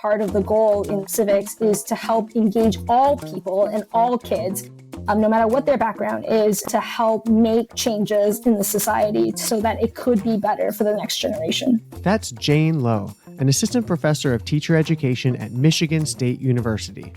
part of the goal in civics is to help engage all people and all kids, no matter what their background is, to help make changes in the society so that it could be better for the next generation. That's Jane Lowe, an assistant professor of teacher education at Michigan State University.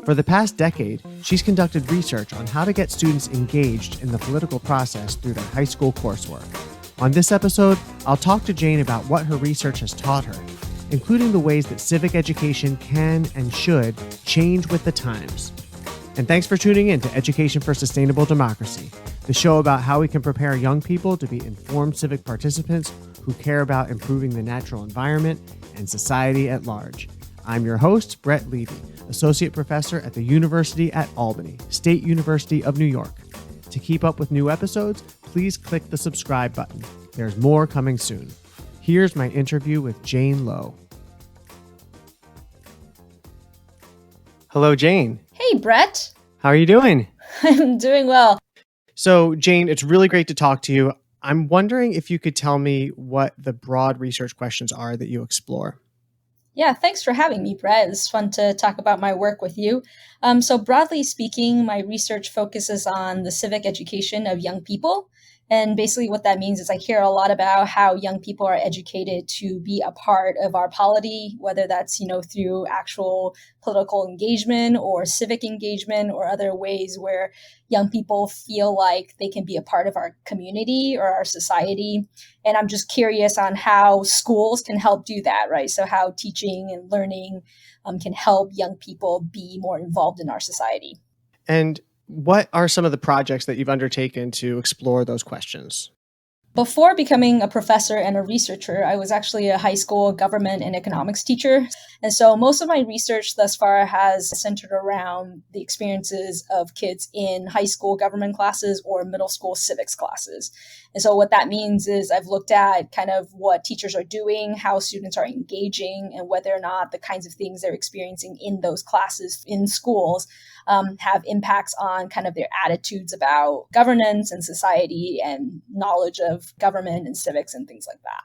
For the past decade, she's conducted research on how to get students engaged in the political process through their high school coursework. On this episode, I'll talk to Jane about what her research has taught her, including the ways that civic education can and should change with the times. And thanks for tuning in to Education for Sustainable Democracy, the show about how we can prepare young people to be informed civic participants who care about improving the natural environment and society at large. I'm your host, Brett Levy, Associate Professor at the University at Albany, State University of New York. To keep up with new episodes, please click the subscribe button. There's more coming soon. Here's my interview with Jane Lowe. Hello, Jane. Hey, Brett. How are you doing? I'm doing well. So, Jane, it's really great to talk to you. I'm wondering if you could tell me what the broad research questions are that you explore. Yeah, thanks for having me, Brett. It's fun to talk about my work with you. So broadly speaking, my research focuses on the civic education of young people. And basically what that means is I care a lot about how young people are educated to be a part of our polity, whether that's, through actual political engagement or civic engagement or other ways where young people feel like they can be a part of our community or our society. And I'm just curious on how schools can help do that, right? So how teaching and learning can help young people be more involved in our society. And what are some of the projects that you've undertaken to explore those questions? Before becoming a professor and a researcher, I was actually a high school government and economics teacher. And so most of my research thus far has centered around the experiences of kids in high school government classes or middle school civics classes. And so what that means is I've looked at kind of what teachers are doing, how students are engaging, and whether or not the kinds of things they're experiencing in those classes in schools have impacts on kind of their attitudes about governance and society and knowledge of government and civics and things like that.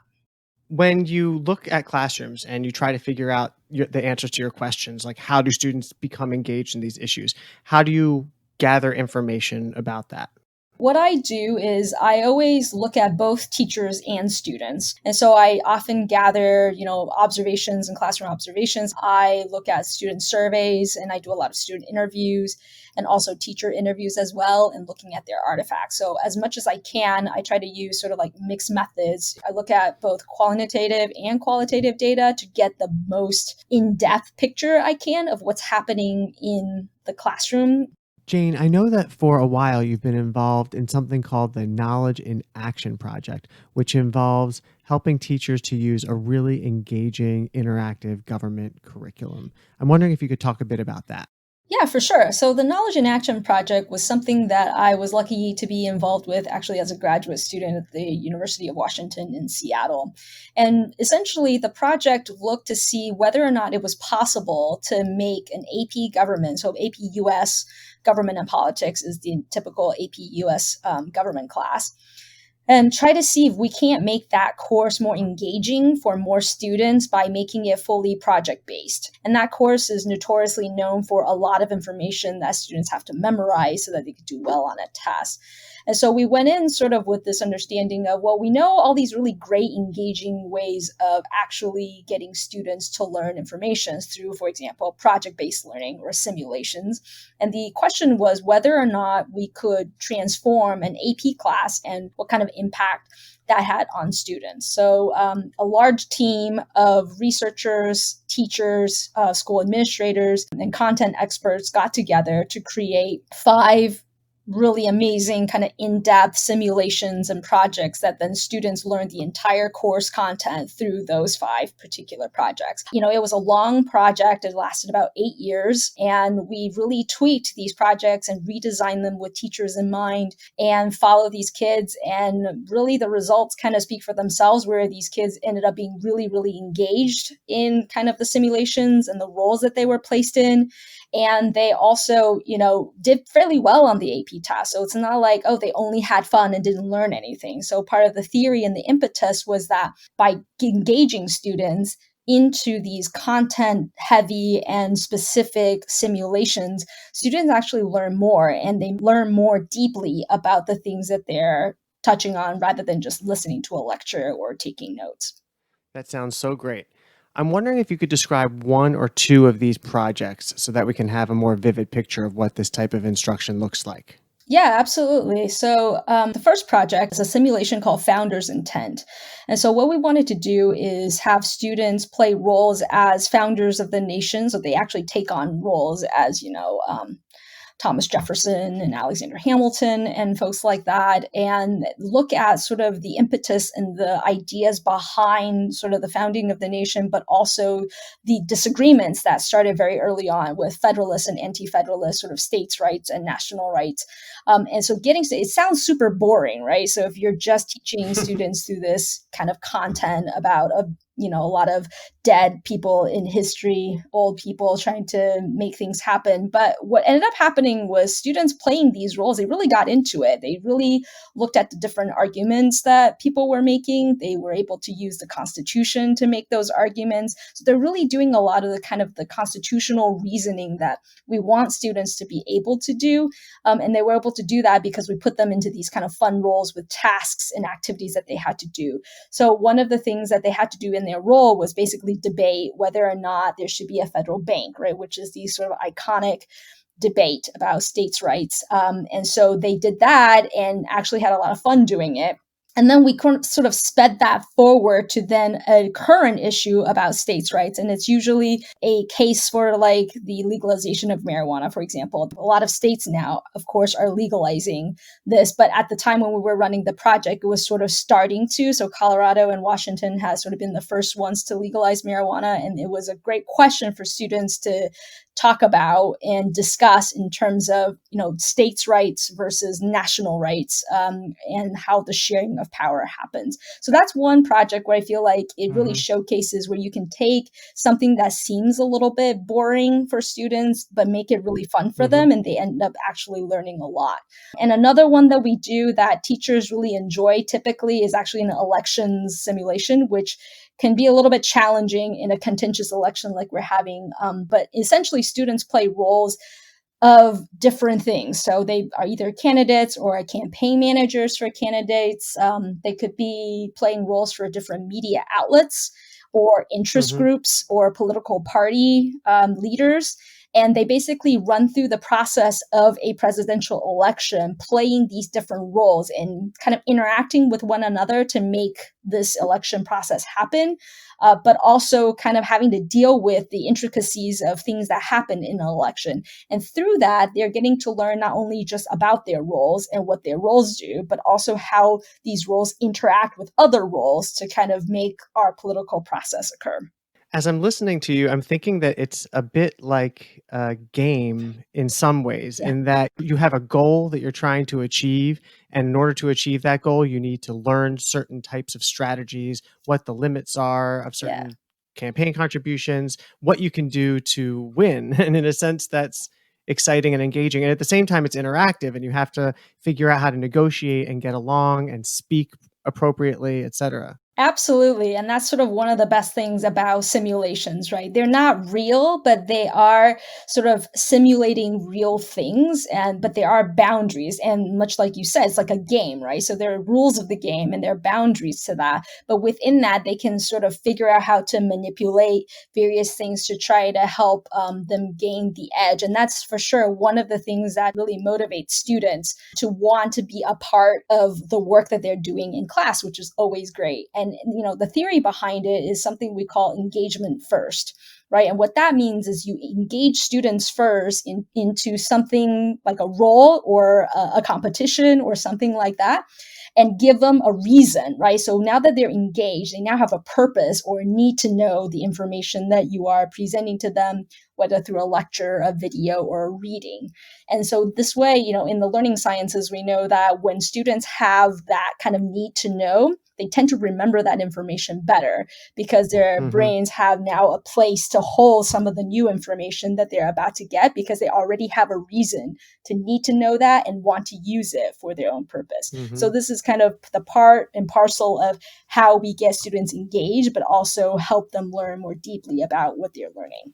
When you look at classrooms and you try to figure out the answers to your questions, like how do students become engaged in these issues? How do you gather information about that? What I do is I always look at both teachers and students. And so I often gather, observations and classroom observations. I look at student surveys and I do a lot of student interviews and also teacher interviews as well and looking at their artifacts. So as much as I can, I try to use sort of like mixed methods. I look at both quantitative and qualitative data to get the most in-depth picture I can of what's happening in the classroom. Jane, I know that for a while you've been involved in something called the Knowledge in Action Project, which involves helping teachers to use a really engaging, interactive government curriculum. I'm wondering if you could talk a bit about that. Yeah, for sure. So the Knowledge in Action Project was something that I was lucky to be involved with actually as a graduate student at the University of Washington in Seattle. And essentially the project looked to see whether or not it was possible to make an AP government, so AP US government and politics is the typical AP US government class, and try to see if we can't make that course more engaging for more students by making it fully project-based. And that course is notoriously known for a lot of information that students have to memorize so that they could do well on a test. And so we went in sort of with this understanding of, well, we know all these really great engaging ways of actually getting students to learn information through, for example, project-based learning or simulations. And the question was whether or not we could transform an AP class and what kind of impact that had on students. So a large team of researchers, teachers, school administrators, and content experts got together to create 5 really amazing kind of in-depth simulations and projects that then students learned the entire course content through those 5 particular projects. It was a long project. It lasted about 8 years, and we really tweaked these projects and redesigned them with teachers in mind and follow these kids. And really the results kind of speak for themselves, where these kids ended up being really, really engaged in kind of the simulations and the roles that they were placed in. And they also, did fairly well on the AP test. So it's not like, they only had fun and didn't learn anything. So part of the theory and the impetus was that by engaging students, into these content heavy and specific simulations, students actually learn more and they learn more deeply about the things that they're touching on rather than just listening to a lecture or taking notes. That sounds so great. I'm wondering if you could describe one or two of these projects so that we can have a more vivid picture of what this type of instruction looks like. Yeah, absolutely. So the first project is a simulation called Founder's Intent. And so what we wanted to do is have students play roles as founders of the nation. So they actually take on roles as, Thomas Jefferson and Alexander Hamilton and folks like that, and look at sort of the impetus and the ideas behind sort of the founding of the nation, but also the disagreements that started very early on with Federalist and anti-Federalist sort of states' rights and national rights. And so it sounds super boring, right? So if you're just teaching students through this kind of content about a lot of dead people in history, old people trying to make things happen. But what ended up happening was students playing these roles, they really got into it. They really looked at the different arguments that people were making. They were able to use the Constitution to make those arguments. So they're really doing a lot of the kind of the constitutional reasoning that we want students to be able to do. And they were able to do that because we put them into these kind of fun roles with tasks and activities that they had to do. So one of the things that they had to do in their role was basically debate whether or not there should be a federal bank, right, which is the sort of iconic debate about states' rights. And so they did that and actually had a lot of fun doing it. And then we sort of sped that forward to then a current issue about states' rights. And it's usually a case for like the legalization of marijuana, for example. A lot of states now, of course, are legalizing this. But at the time when we were running the project, it was sort of starting to. So Colorado and Washington has sort of been the first ones to legalize marijuana. And it was a great question for students to talk about and discuss in terms of, states' rights versus national rights, and how the sharing of power happens. So that's one project where I feel like it really showcases where you can take something that seems a little bit boring for students, but make it really fun for them, and they end up actually learning a lot. And another one that we do that teachers really enjoy typically is actually an elections simulation, which can be a little bit challenging in a contentious election like we're having. But essentially, students play roles of different things. So they are either candidates or campaign managers for candidates. They could be playing roles for different media outlets or interest groups or political party leaders. And they basically run through the process of a presidential election, playing these different roles and kind of interacting with one another to make this election process happen, but also kind of having to deal with the intricacies of things that happen in an election. And through that, they're getting to learn not only just about their roles and what their roles do, but also how these roles interact with other roles to kind of make our political process occur. As I'm listening to you, I'm thinking that it's a bit like a game in some ways, Yeah, in that you have a goal that you're trying to achieve. And in order to achieve that goal, you need to learn certain types of strategies, what the limits are of yeah. certain campaign contributions, what you can do to win. And in a sense, that's exciting and engaging. And at the same time, it's interactive and you have to figure out how to negotiate and get along and speak appropriately, etc. Absolutely. And that's sort of one of the best things about simulations, right? They're not real, but they are sort of simulating real things, but there are boundaries. And much like you said, it's like a game, right? So there are rules of the game and there are boundaries to that. But within that, they can sort of figure out how to manipulate various things to try to help them gain the edge. And that's for sure one of the things that really motivates students to want to be a part of the work that they're doing in class, which is always great. And the theory behind it is something we call engagement first, right? And what that means is you engage students first into something like a role or a competition or something like that, and give them a reason, right? So now that they're engaged, they now have a purpose or need to know the information that you are presenting to them, whether through a lecture, a video, or a reading. And so this way, in the learning sciences, we know that when students have that kind of need to know, they tend to remember that information better because their Mm-hmm. brains have now a place to hold some of the new information that they're about to get because they already have a reason to need to know that and want to use it for their own purpose. Mm-hmm. So this is kind of the part and parcel of how we get students engaged, but also help them learn more deeply about what they're learning.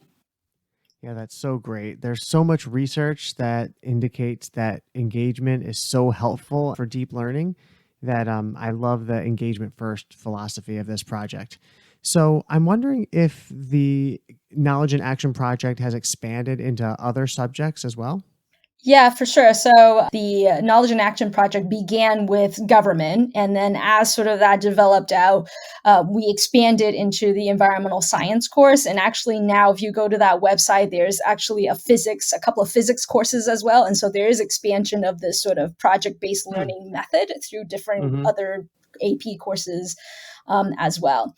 Yeah, that's so great. There's so much research that indicates that engagement is so helpful for deep learning that I love the engagement first philosophy of this project. So I'm wondering if the Knowledge and Action Project has expanded into other subjects as well. Yeah, for sure. So the Knowledge and Action Project began with government. And then as sort of that developed out, we expanded into the environmental science course. And actually now, if you go to that website, there's actually a couple of physics courses as well. And so there is expansion of this sort of project-based Hmm. learning method through different Mm-hmm. other AP courses as well.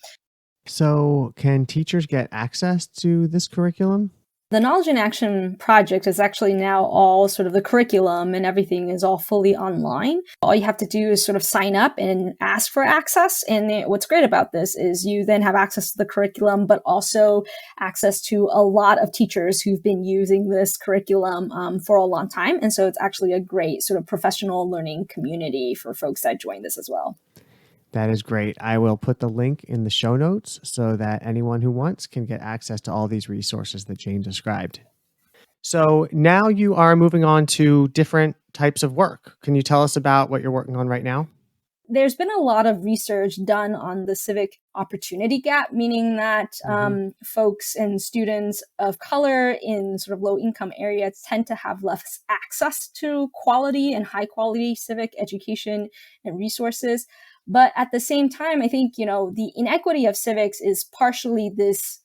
So can teachers get access to this curriculum? The Knowledge and Action project is actually now all sort of the curriculum and everything is all fully online. All you have to do is sort of sign up and ask for access. And what's great about this is you then have access to the curriculum, but also access to a lot of teachers who've been using this curriculum for a long time. And so it's actually a great sort of professional learning community for folks that join this as well. That is great. I will put the link in the show notes so that anyone who wants can get access to all these resources that Jane described. So now you are moving on to different types of work. Can you tell us about what you're working on right now? There's been a lot of research done on the civic opportunity gap, meaning that Hmm. folks and students of color in sort of low income areas tend to have less access to quality and high quality civic education and resources. But at the same time, I think, the inequity of civics is partially this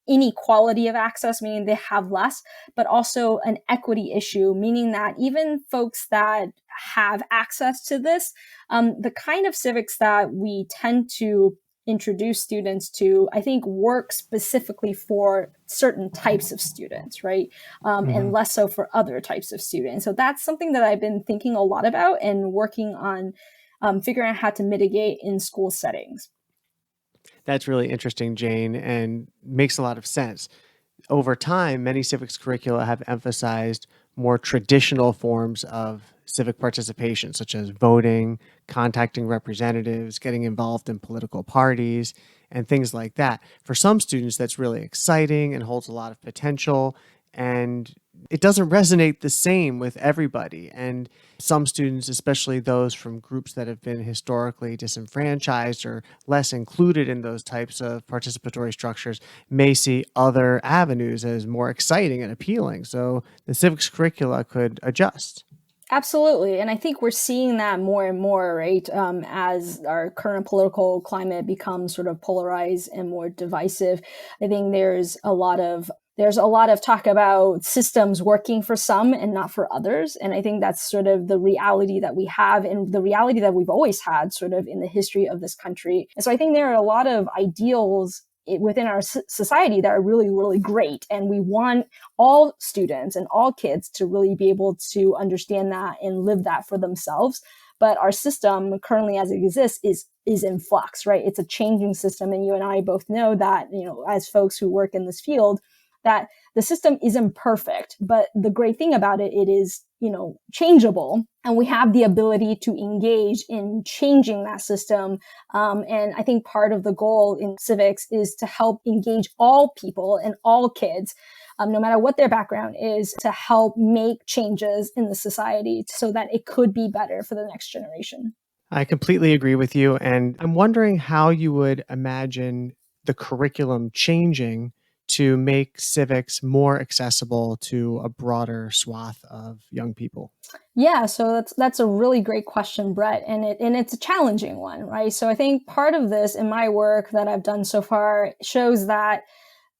inequality of access, meaning they have less, but also an equity issue, meaning that even folks that have access to this, the kind of civics that we tend to introduce students to, I think, work specifically for certain types of students, right? And Hmm. less so for other types of students. So that's something that I've been thinking a lot about and working on figuring out how to mitigate in school settings. That's really interesting, Jane, and makes a lot of sense. Over time, many civics curricula have emphasized more traditional forms of civic participation, such as voting, contacting representatives, getting involved in political parties, and things like that. For some students, that's really exciting and holds a lot of potential. And it doesn't resonate the same with everybody. And some students, especially those from groups that have been historically disenfranchised or less included in those types of participatory structures, may see other avenues as more exciting and appealing. So the civics curricula could adjust. Absolutely. And I think we're seeing that more and more, right? As our current political climate becomes sort of polarized and more divisive. I think there's a lot of talk about systems working for some and not for others. And I think that's sort of the reality that we have and the reality that we've always had sort of in the history of this country. And so I think there are a lot of ideals within our society that are really, really great. And we want all students and all kids to really be able to understand that and live that for themselves. But our system currently as it exists is in flux, right? It's a changing system. And you and I both know that, as folks who work in this field, that the system isn't perfect, but the great thing about it, it is, changeable. And we have the ability to engage in changing that system. And I think part of the goal in civics is to help engage all people and all kids, no matter what their background is, to help make changes in the society so that it could be better for the next generation. I completely agree with you. And I'm wondering how you would imagine the curriculum changing to make civics more accessible to a broader swath of young people. Yeah, so that's a really great question, Brett, and it's a challenging one, right? So I think part of this in my work that I've done so far shows that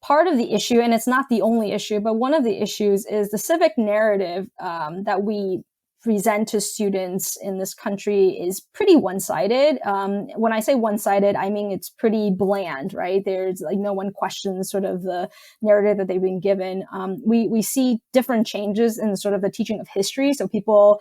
part of the issue, and it's not the only issue, but one of the issues is the civic narrative that we present to students in this country is pretty one-sided. When I say one-sided, I mean it's pretty bland, right? There's like no one questions sort of the narrative that they've been given. We see different changes in sort of the teaching of history. So people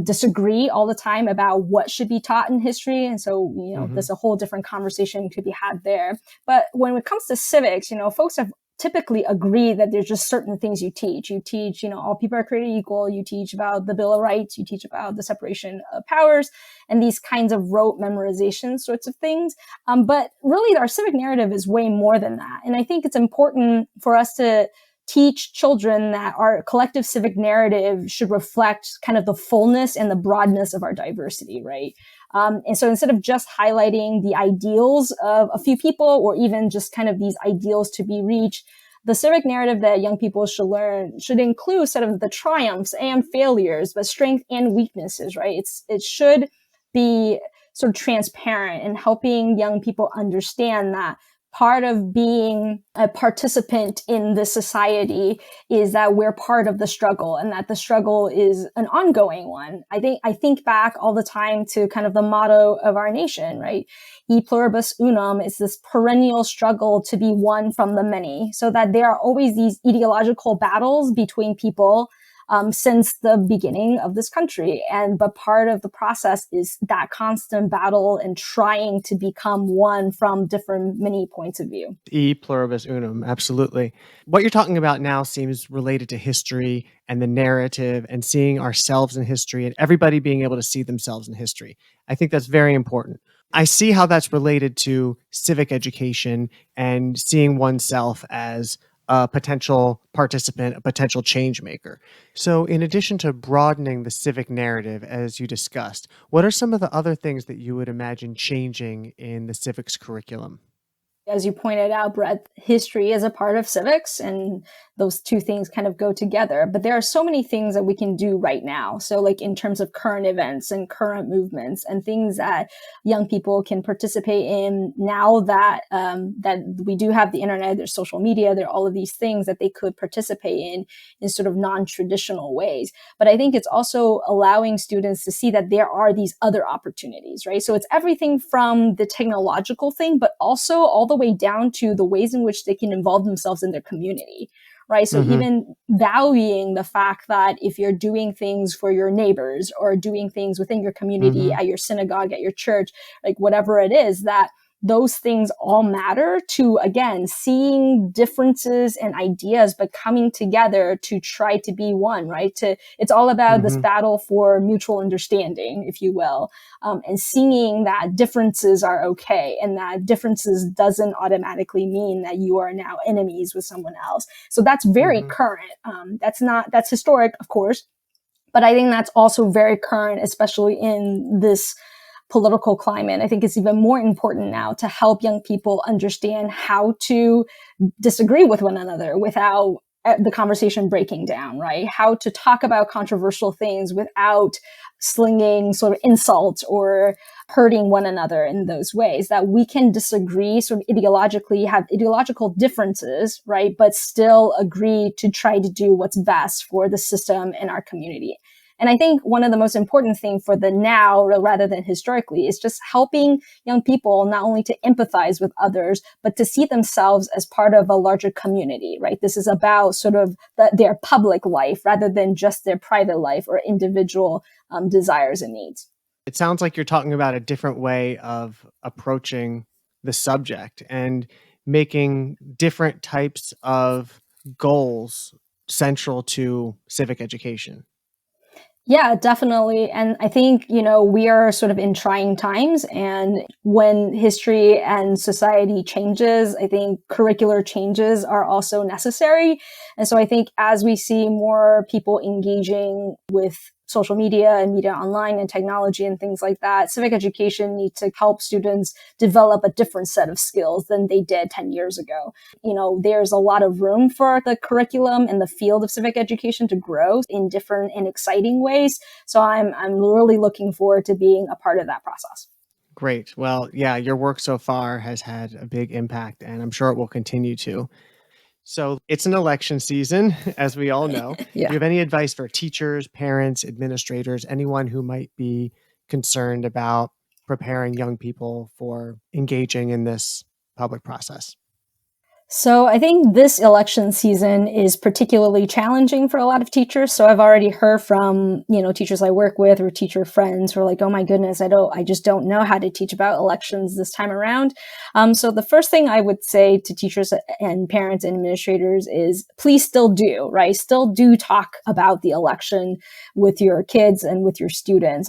disagree all the time about what should be taught in history. And so, there's a whole different conversation could be had there. But when it comes to civics, folks have typically agree that there's just certain things you teach. You teach, all people are created equal. You teach about the Bill of Rights. You teach about the separation of powers and these kinds of rote memorization sorts of things. But really, our civic narrative is way more than that. And I think it's important for us to teach children that our collective civic narrative should reflect kind of the fullness and the broadness of our diversity, right? And so instead of just highlighting the ideals of a few people or even just kind of these ideals to be reached, the civic narrative that young people should learn should include sort of the triumphs and failures, but strengths and weaknesses, right? It should be sort of transparent and helping young people understand that part of being a participant in this society is that we're part of the struggle and that the struggle is an ongoing one. I think back all the time to kind of the motto of our nation, right? E pluribus unum is this perennial struggle to be one from the many, so that there are always these ideological battles between people since the beginning of this country. But part of the process is that constant battle and trying to become one from different many points of view. E pluribus unum, absolutely. What you're talking about now seems related to history and the narrative and seeing ourselves in history and everybody being able to see themselves in history. I think that's very important. I see how that's related to civic education and seeing oneself as a potential participant, a potential change maker. So, in addition to broadening the civic narrative, as you discussed, what are some of the other things that you would imagine changing in the civics curriculum? As you pointed out, Brett, history is a part of civics, and those two things kind of go together. But there are so many things that we can do right now. So, like in terms of current events and current movements and things that young people can participate in now that we do have the internet, there's social media, there are all of these things that they could participate in sort of non-traditional ways. But I think it's also allowing students to see that there are these other opportunities, right? So it's everything from the technological thing, but also all the way down to the ways in which they can involve themselves in their community, right? So Mm-hmm. even valuing the fact that if you're doing things for your neighbors or doing things within your community, Mm-hmm. at your synagogue, at your church, like whatever it is, that those things all matter to, again, seeing differences and ideas, but coming together to try to be one, right? It's all about this Mm-hmm. battle for mutual understanding, if you will, and seeing that differences are okay and that differences doesn't automatically mean that you are now enemies with someone else. So that's very Mm-hmm. current. That's historic, of course, but I think that's also very current, especially in this political climate. I think it's even more important now to help young people understand how to disagree with one another without the conversation breaking down, right? How to talk about controversial things without slinging sort of insults or hurting one another in those ways, that we can disagree sort of ideologically, have ideological differences, right? But still agree to try to do what's best for the system and our community. And I think one of the most important things for the now rather than historically is just helping young people not only to empathize with others, but to see themselves as part of a larger community, right? This is about sort of their public life rather than just their private life or individual desires and needs. It sounds like you're talking about a different way of approaching the subject and making different types of goals central to civic education. Yeah, definitely. And I think, we are sort of in trying times. And when history and society changes, I think curricular changes are also necessary. And so I think as we see more people engaging with social media and media online and technology and things like that, civic education needs to help students develop a different set of skills than they did 10 years ago. There's a lot of room for the curriculum and the field of civic education to grow in different and exciting ways. So I'm really looking forward to being a part of that process. Great. Well, yeah, your work so far has had a big impact, and I'm sure it will continue to. So it's an election season, as we all know. Do Yeah. you have any advice for teachers, parents, administrators, anyone who might be concerned about preparing young people for engaging in this public process? So I think this election season is particularly challenging for a lot of teachers. So I've already heard from, teachers I work with or teacher friends who are like, oh my goodness, I just don't know how to teach about elections this time around. So the first thing I would say to teachers and parents and administrators is please still do, right? Still do talk about the election with your kids and with your students.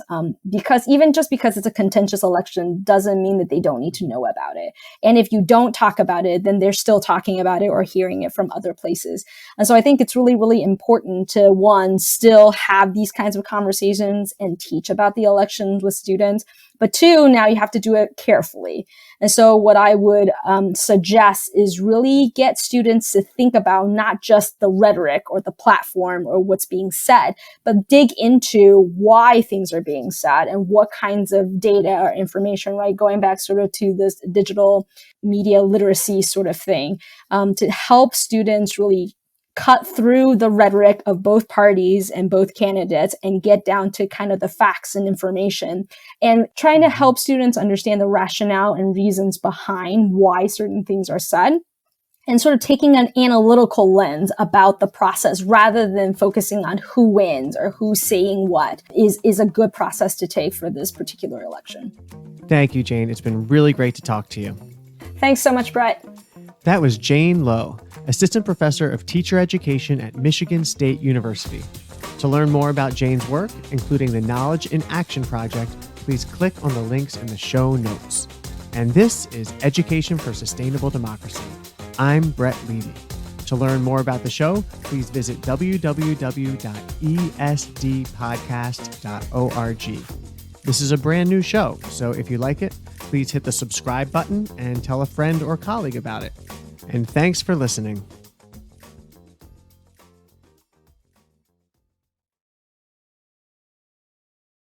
Because even just because it's a contentious election doesn't mean that they don't need to know about it. And if you don't talk about it, then they're still talking about it or hearing it from other places. And so I think it's really, really important to, one, still have these kinds of conversations and teach about the elections with students. But two, now you have to do it carefully. And so what I would suggest is really get students to think about not just the rhetoric or the platform or what's being said, but dig into why things are being said and what kinds of data or information, right? Going back sort of to this digital media literacy sort of thing, to help students really cut through the rhetoric of both parties and both candidates and get down to kind of the facts and information, and trying to help students understand the rationale and reasons behind why certain things are said, and sort of taking an analytical lens about the process rather than focusing on who wins or who's saying what is a good process to take for this particular election. Thank you, Jane. It's been really great to talk to you. Thanks so much, Brett. That was Jane Lowe, Assistant Professor of Teacher Education at Michigan State University. To learn more about Jane's work, including the Knowledge in Action Project, please click on the links in the show notes. And this is Education for Sustainable Democracy. I'm Brett Levy. To learn more about the show, please visit www.esdpodcast.org. This is a brand new show, so if you like it, please hit the subscribe button and tell a friend or colleague about it. And thanks for listening.